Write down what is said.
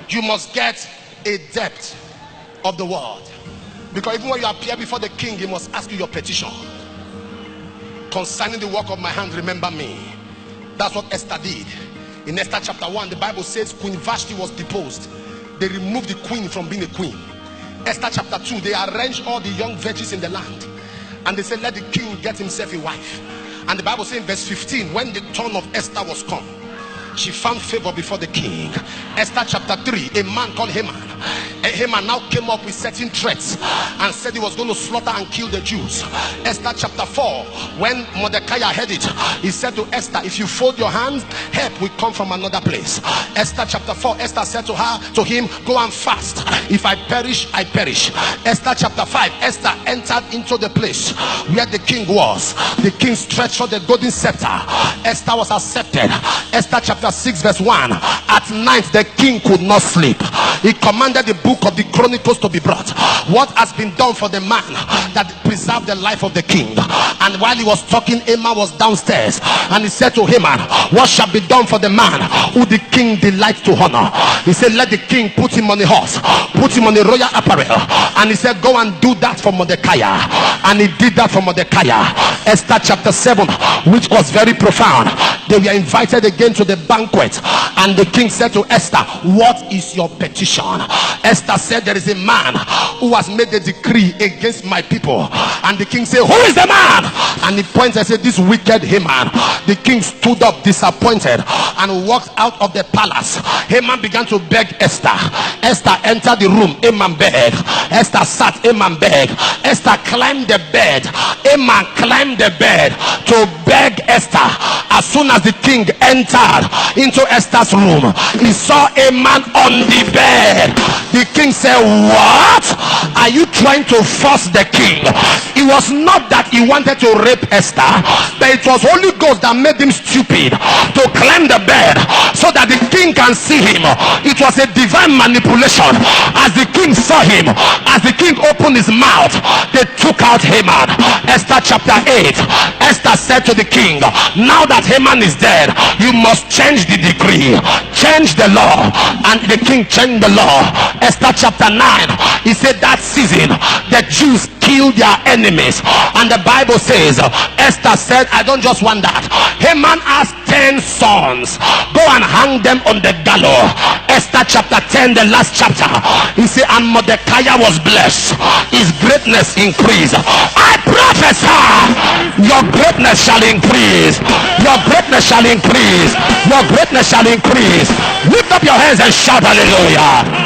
you must get a depth of the word. Because even when you appear before the king, he must ask you your petition. Concerning the work of my hand, remember me. That's what Esther did. In Esther chapter 1, the Bible says Queen Vashti was deposed. They removed the queen from being a queen. Esther chapter 2, they arranged all the young virgins in the land, and they said, let the king get himself a wife. And the Bible says in verse 15, when the turn of Esther was come, she found favor before the king. Esther chapter 3, a man called Haman. Haman now came up with certain threats and said he was going to slaughter and kill the Jews. Esther chapter 4, when Mordecai heard it, he said to Esther, if you fold your hands, help will come from another place. Esther chapter 4, Esther said to him, go and fast. If I perish, I perish. Esther chapter 5, Esther entered into the place where the king was. The king stretched out the golden scepter. Esther was accepted. Esther chapter 6 verse 1, at night the king could not sleep. He commanded the book of the Chronicles to be brought. What has been done for the man that preserved the life of the king? And while he was talking, Haman was downstairs, and he said to Haman, what shall be done for the man who the king delights to honor? He said, let the king put him on a horse, put him on a royal apparel. And he said, go and do that for Mordecai. And he did that for Mordecai. Esther chapter 7, which was very profound. They were invited again to the banquet, and the king said to Esther, what is your petition? Esther said, there is a man who has made a decree against my people. And the king said, who is the man? And he pointed and said, this wicked Haman. The king stood up disappointed and walked out of the palace. Haman began to beg Esther. Esther entered the room. Haman begged. Esther sat. Haman begged. Esther climbed the bed. Haman climbed the bed to beg Esther. As soon as the king entered into Esther's room, he saw a man on the bed. The king said, what? Are you trying to force the king? It was not that he wanted to rape Esther, but it was Holy Ghost that made him stupid to climb the bed so that the king can see him. It was a divine manipulation. As the king saw him, as the king opened his mouth, they took out Haman. Esther chapter 8, Esther said to the king, now that Haman is dead, you must change the decree, change the law. And the king changed the law. Esther chapter 9, he said that season the Jews killed their enemies, and the Bible says Esther said, I don't just want that. Haman has 10 sons, go and hang them on the gallows. Esther chapter 10, the last chapter, he said, and Mordecai was blessed, his greatness increased. I prophesy, your greatness shall increase, your greatness shall increase, your greatness shall increase. Lift up your hands and shout hallelujah.